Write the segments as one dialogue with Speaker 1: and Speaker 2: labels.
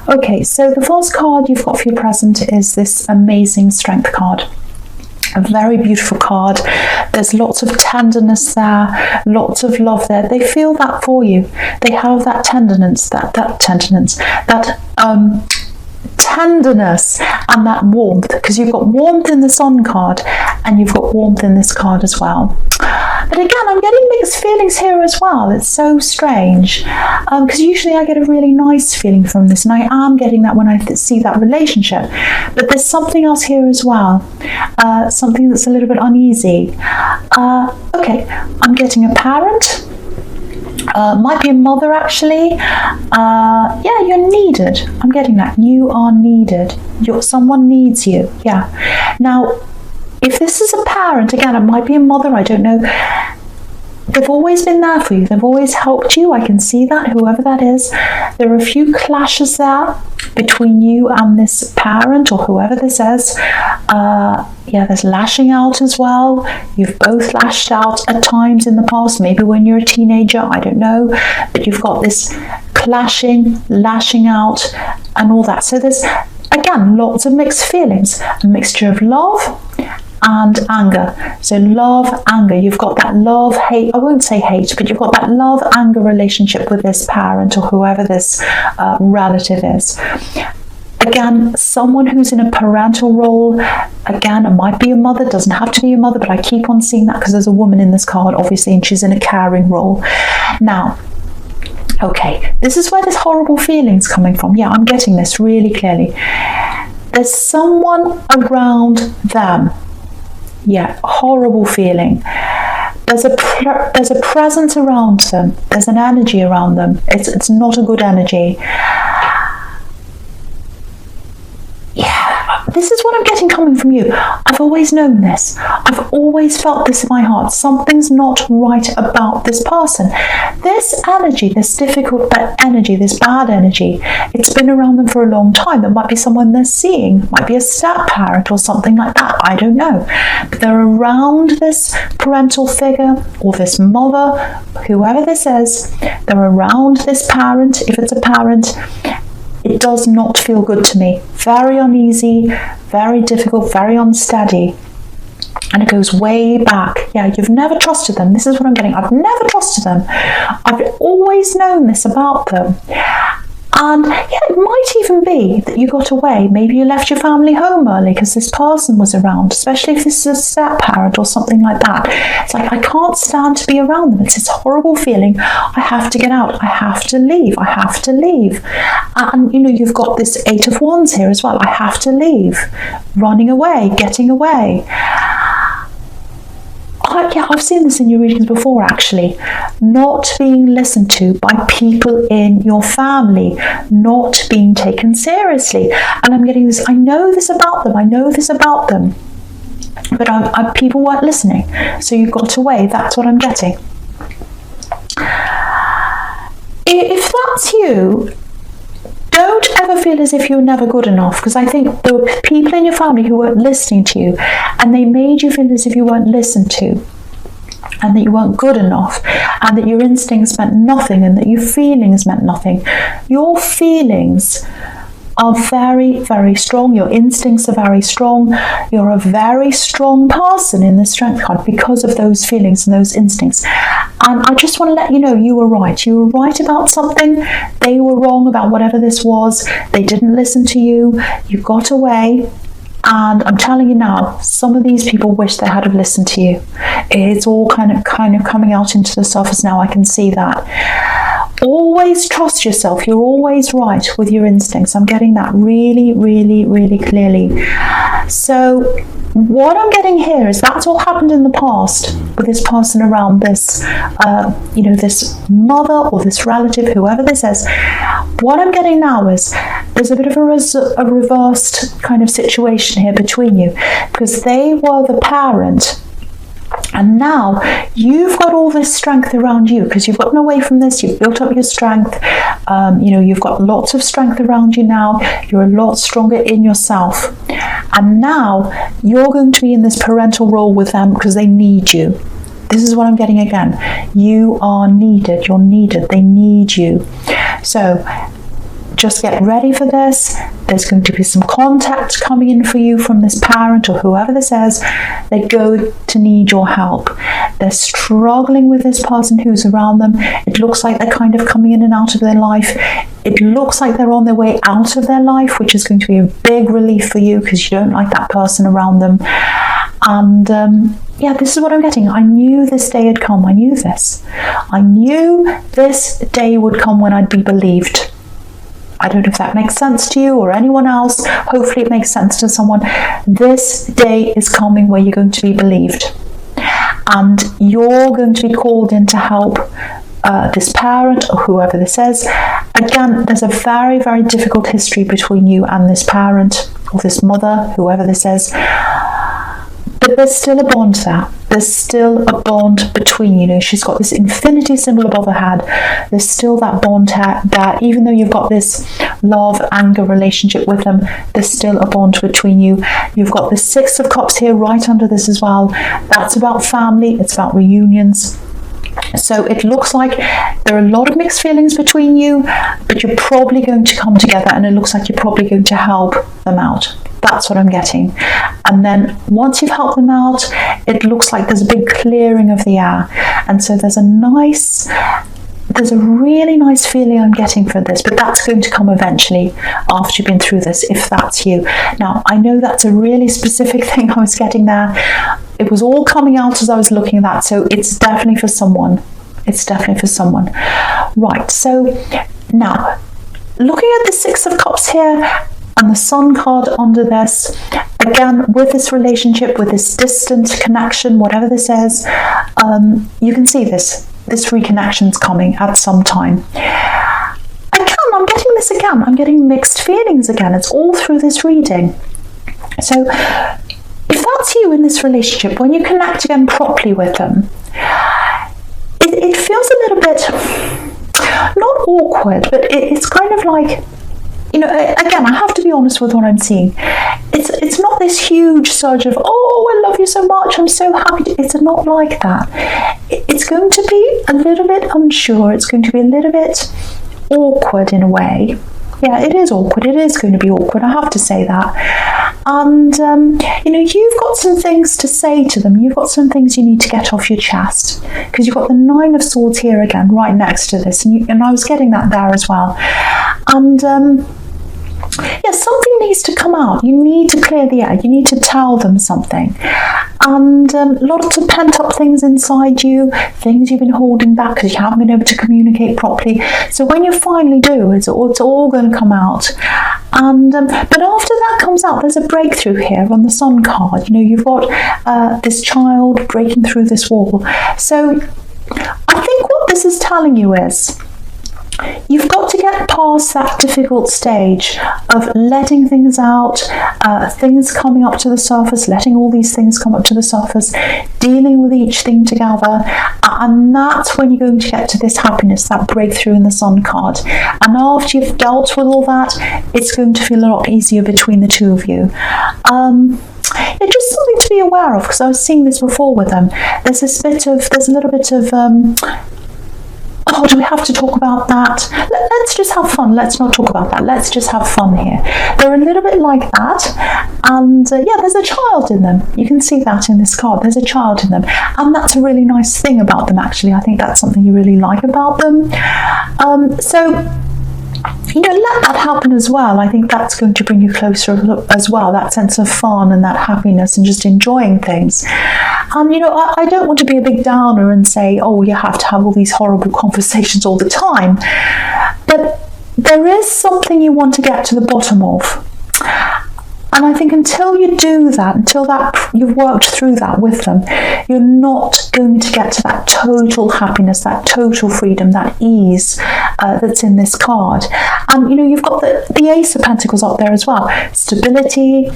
Speaker 1: Okay, so the first card you've got for your present is this amazing Strength card. A very beautiful card. There's lots of tenderness there, lots of love there. They feel that for you. They have that tenderness, that tenderness and that warmth, because you've got warmth in the Sun card and you've got warmth in this card as well. But again, I'm getting mixed feelings here as well. It's so strange, because usually I get a really nice feeling from this, and I am getting that when I see that relationship. But there's something else here as well, something that's a little bit uneasy. Okay, I'm getting a parent. Might be a mother, actually. Yeah, you're needed. I'm getting that. You are needed. Someone needs you. Yeah. Now, if this is a parent, again, it might be a mother, I don't know. They've always been there for you. They've always helped you. I can see that, whoever that is. There are a few clashes there between you and this parent or whoever this is. Yeah, there's lashing out as well. You've both lashed out at times in the past, maybe when you're a teenager, I don't know. But you've got this clashing, lashing out and all that. So there's, again, lots of mixed feelings. A mixture of love and anger. So love, anger. You've got that love, hate, I won't say hate, but you've got that love, anger relationship with this parent or whoever this relative is. Again, someone who's in a parental role. Again, it might be a mother, doesn't have to be a mother, but I keep on seeing that because there's a woman in this card, obviously, and she's in a caring role. Now, okay, this is where this horrible feeling's coming from. Yeah, I'm getting this really clearly. There's someone around them. Yeah, horrible feeling. There's a presence around them. There's an energy around them. It's not a good energy. Yeah, this is what I'm getting coming from you. I've always known this. I've always felt this in my heart. Something's not right about this person. This energy, this difficult energy, this bad energy, it's been around them for a long time. It might be someone they're seeing, might be a step parent or something like that. I don't know. But they're around this parental figure or this mother, whoever this is. They're around this parent, if it's a parent. It does not feel good to me. Very uneasy, very difficult, very unsteady. And it goes way back. Yeah, you've never trusted them. This is what I'm getting. I've never trusted them. I've always known this about them. And yeah, it might even be that you got away. Maybe you left your family home early because this person was around, especially if this is a step parent or something like that. It's like, I can't stand to be around them. It's this horrible feeling. I have to get out. I have to leave. I have to leave. And you know, you've got this 8 of Wands here as well. I have to leave. Running away, getting away. Yeah, I've seen this in your readings before, actually. Not being listened to by people in your family, not being taken seriously. And I'm getting this, I know this about them, I know this about them. But people weren't listening, so you got away. That's what I'm getting. If that's you, don't ever feel as if you're never good enough, because I think there were people in your family who weren't listening to you, and they made you feel as if you weren't listened to, and that you weren't good enough, and that your instincts meant nothing, and that your feelings meant nothing. Your feelings are very, very strong. Your instincts are very strong. You're a very strong person in the Strength card because of those feelings and those instincts. And I just want to let you know, you were right. You were right about something. They were wrong about whatever this was. They didn't listen to you. You got away. And I'm telling you now, some of these people wish they had have listened to you. It's all kind of coming out into the surface now. I can see that. Always trust yourself. You're always right with your instincts. I'm getting that really, really, really clearly. So what I'm getting here is that's all happened in the past with this person around this, this mother or this relative, whoever this is. What I'm getting now is there's a bit of a reversed kind of situation here between you, because they were the parent. And now you've got all this strength around you because you've gotten away from this, you've built up your strength, you've got lots of strength around you now, you're a lot stronger in yourself. And now you're going to be in this parental role with them because they need you. This is what I'm getting again. You are needed, you're needed, they need you. So just get ready for this. There's going to be some contact coming in for you from this parent or whoever this is. They're going to need your help. They're struggling with this person who's around them. It looks like they're kind of coming in and out of their life. It looks like they're on their way out of their life, which is going to be a big relief for you because you don't like that person around them. And yeah, this is what I'm getting. I knew this day had come. I knew this. I knew this day would come when I'd be believed. I don't know if that makes sense to you or anyone else. Hopefully it makes sense to someone. This day is coming where you're going to be believed. And you're going to be called in to help this parent or whoever this is. Again, there's a very, very difficult history between you and this parent or this mother, whoever this is. But there's still a bond there. There's still a bond between you. She's got this infinity symbol above her head. There's still that bond there. Even though you've got this love, anger relationship with them, there's still a bond between you. You've got the Six of Cups here right under this as well. That's about family. It's about reunions. So it looks like there are a lot of mixed feelings between you, but you're probably going to come together, and it looks like you're probably going to help them out. That's what I'm getting. And then once you've helped them out, it looks like there's a big clearing of the air. And so there's a really nice feeling I'm getting for this, but that's going to come eventually after you've been through this, if that's you. Now, I know that's a really specific thing I was getting there. It was all coming out as I was looking at that, so it's definitely for someone. It's definitely for someone. Right, so now, looking at the Six of Cups here, and the Sun card under this, again, with this relationship, with this distant connection, whatever this is, you can see this reconnection's coming at some time. Again, I'm getting this again. I'm getting mixed feelings again. It's all through this reading. So if that's you in this relationship, when you connect again properly with them, it feels a little bit, not awkward, but it's kind of like, you know, again, I have to be honest with what I'm seeing. It's not this huge surge of, oh, I love you so much, I'm so happy. It's not like that. It's going to be a little bit unsure. It's going to be a little bit awkward in a way. Yeah, it is awkward. It is going to be awkward. I have to say that. And, you know, you've got some things to say to them. You've got some things you need to get off your chest. Because you've got the Nine of Swords here again, right next to this. And I was getting that there as well. And, yeah, something needs to come out. You need to clear the air. You need to tell them something. And lots of pent-up things inside you, things you've been holding back because you haven't been able to communicate properly. So when you finally do, it's all going to come out. And but after that comes out, there's a breakthrough here on the Sun card. You know, you've got this child breaking through this wall. So I think what this is telling you is, you've got to get past that difficult stage of letting things out, things coming up to the surface, letting all these things come up to the surface, dealing with each thing together, and that's when you're going to get to this happiness, that breakthrough in the Sun card. And after you've dealt with all that, it's going to feel a lot easier between the two of you. It's just something to be aware of, because I was seeing this before with them. There's a little bit of oh, do we have to talk about that? Let's just have fun. Let's not talk about that. Let's just have fun here. They're a little bit like that. And yeah, there's a child in them. You can see that in this card. There's a child in them. And that's a really nice thing about them, actually. I think that's something you really like about them. So, you know, let that happen as well. I think that's going to bring you closer as well, that sense of fun and that happiness and just enjoying things. And, you know, I don't want to be a big downer and say, oh, you have to have all these horrible conversations all the time. But there is something you want to get to the bottom of. And I think until you do that, until that you've worked through that with them, you're not going to get to that total happiness, that total freedom, that ease that's in this card. And, you know, you've got the Ace of Pentacles up there as well. Stability,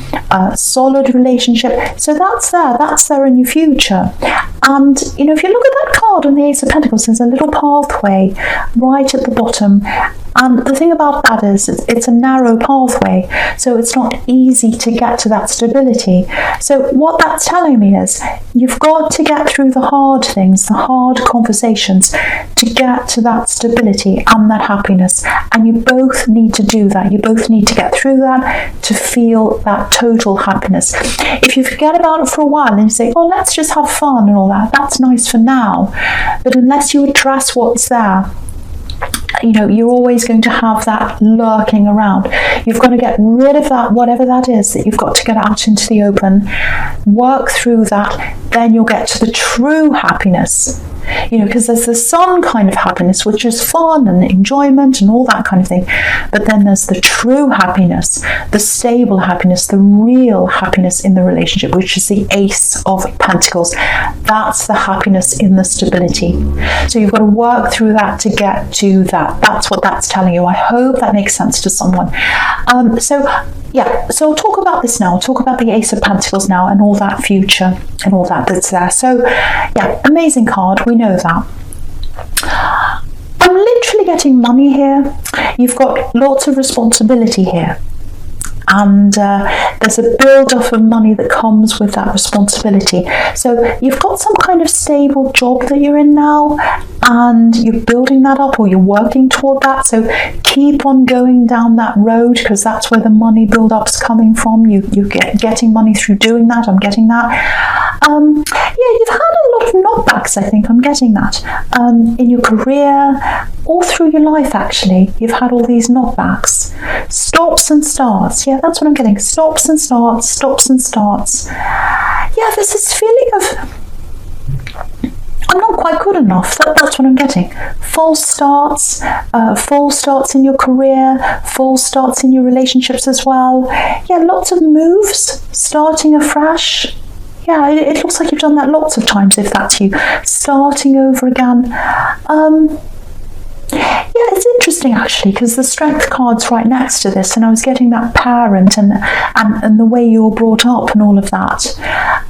Speaker 1: solid relationship. So that's there in your future. And, you know, if you look at that card on the Ace of Pentacles, there's a little pathway right at the bottom. And the thing about that is it's a narrow pathway, so it's not easy to get to that stability. So what that's telling me is you've got to get through the hard things, the hard conversations, to get to that stability and that happiness. And you both need to do that. You both need to get through that to feel that total happiness. If you forget about it for a while and you say, oh, let's just have fun and all that, that's nice for now. But unless you address what's there, you're always going to have that lurking around. You've got to get rid of that, whatever that is, that you've got to get out into the open, work through that, then you'll get to the true happiness. Because there's the sun kind of happiness, which is fun and enjoyment and all that kind of thing. But then there's the true happiness, the stable happiness, the real happiness in the relationship, which is the Ace of Pentacles. That's the happiness in the stability. So you've got to work through that to get to that. That's what that's telling you. I hope that makes sense to someone. So I'll talk about this now. I'll talk about the Ace of Pentacles now and all that future and all that's there. So amazing card. We know that. I'm literally getting money here. You've got lots of responsibility here. And there's a build-up of money that comes with that responsibility. So you've got some kind of stable job that you're in now, and you're building that up, or you're working toward that. So keep on going down that road, because that's where the money build-up's coming from. You're getting money through doing that. I'm getting that. You've had a lot of knockbacks, I think. I'm getting that. In your career, all through your life, actually. You've had all these knockbacks. Stops and starts. Yeah, that's what I'm getting. Stops and starts, stops and starts. Yeah, there's this feeling of I'm not quite good enough. That's what I'm getting. False starts in your career, false starts in your relationships as well. Yeah, lots of moves, starting afresh. Yeah, it looks like you've done that lots of times, if that's you. Starting over again. Yeah, it's interesting actually, because the Strength card's right next to this, and I was getting that parent and the way you were brought up and all of that.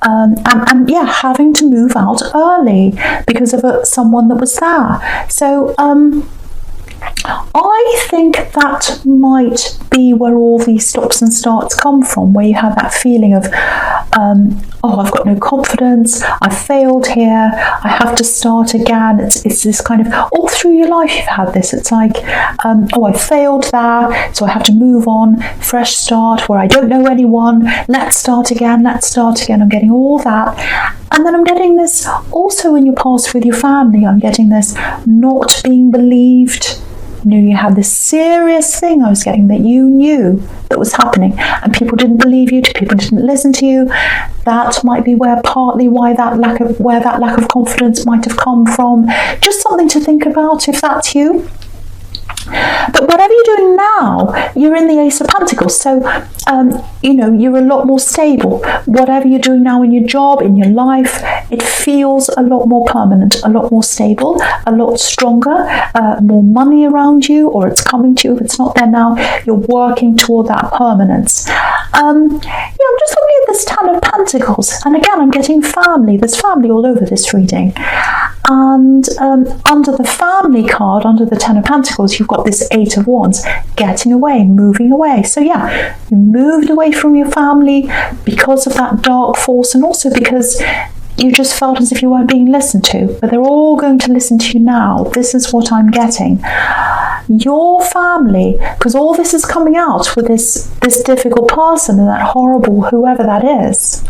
Speaker 1: And yeah, having to move out early because of someone that was there. So I think that might be where all these stops and starts come from, where you have that feeling of, oh, I've got no confidence, I failed here, I have to start again. It's this kind of, all through your life you've had this. It's like, oh, I failed there, so I have to move on, fresh start, where I don't know anyone, let's start again. I'm getting all that. And then I'm getting this also in your past with your family. I'm getting this not being believed. You had this serious thing I was getting that you knew that was happening, and people didn't believe you, people didn't listen to you. That might be partly why that lack of confidence might have come from. Just something to think about if that's you. But whatever you're doing now, you're in the Ace of Pentacles, so you're a lot more stable. Whatever you're doing now in your job, in your life, it feels a lot more permanent, a lot more stable, a lot stronger, more money around you, or it's coming to you. If it's not there now, you're working toward that permanence. I'm just looking at this Ten of Pentacles, and again I'm getting family. There's family all over this reading. And under the family card, under the Ten of Pentacles, you've got this Eight of Wands, getting away, moving away. So yeah, you moved away from your family because of that dark force, and also because you just felt as if you weren't being listened to. But they're all going to listen to you now. This is what I'm getting. Your family, because all this is coming out with this difficult person and that horrible whoever that is.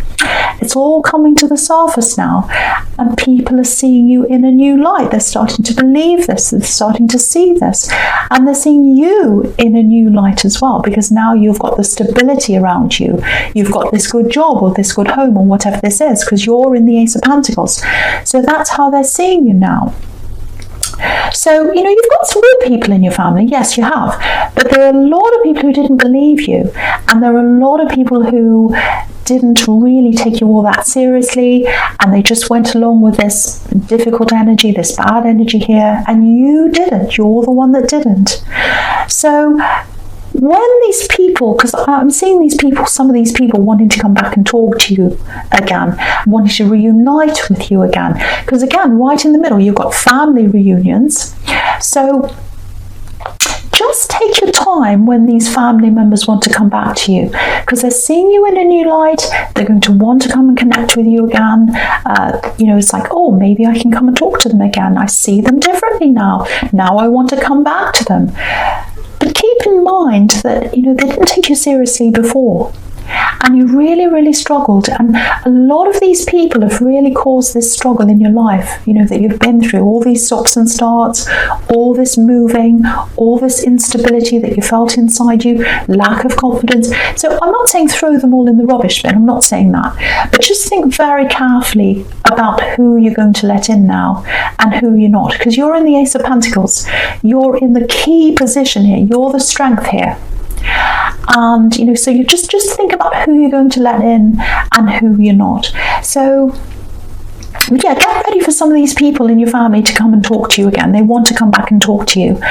Speaker 1: It's all coming to the surface now, and people are seeing you in a new light. They're starting to believe this, they're starting to see this, and they're seeing you in a new light as well, because now you've got the stability around you. You've got this good job or this good home or whatever this is, because you're in the Ace of Pentacles. So that's how they're seeing you now. So, you've got some good people in your family, yes, you have, but there are a lot of people who didn't believe you, and there are a lot of people who didn't really take you all that seriously, and they just went along with this difficult energy, this bad energy here, and you didn't. You're the one that didn't. So when these people, because I'm seeing these people, some of these people wanting to come back and talk to you again, wanting to reunite with you again, because again, right in the middle, you've got family reunions. So just take your time when these family members want to come back to you, because they're seeing you in a new light. They're going to want to come and connect with you again. It's like, oh, maybe I can come and talk to them again. I see them differently now. Now I want to come back to them. But keep in mind that, they didn't take you seriously before. And you really, really struggled. And a lot of these people have really caused this struggle in your life, that you've been through. All these stops and starts, all this moving, all this instability that you felt inside you, lack of confidence. So I'm not saying throw them all in the rubbish bin. I'm not saying that. But just think very carefully about who you're going to let in now and who you're not. Because you're in the Ace of Pentacles. You're in the key position here. You're the strength here. And so you just think about who you're going to let in and who you're not. So yeah, get ready for some of these people in your family to come and talk to you again. They want to come back and talk to you.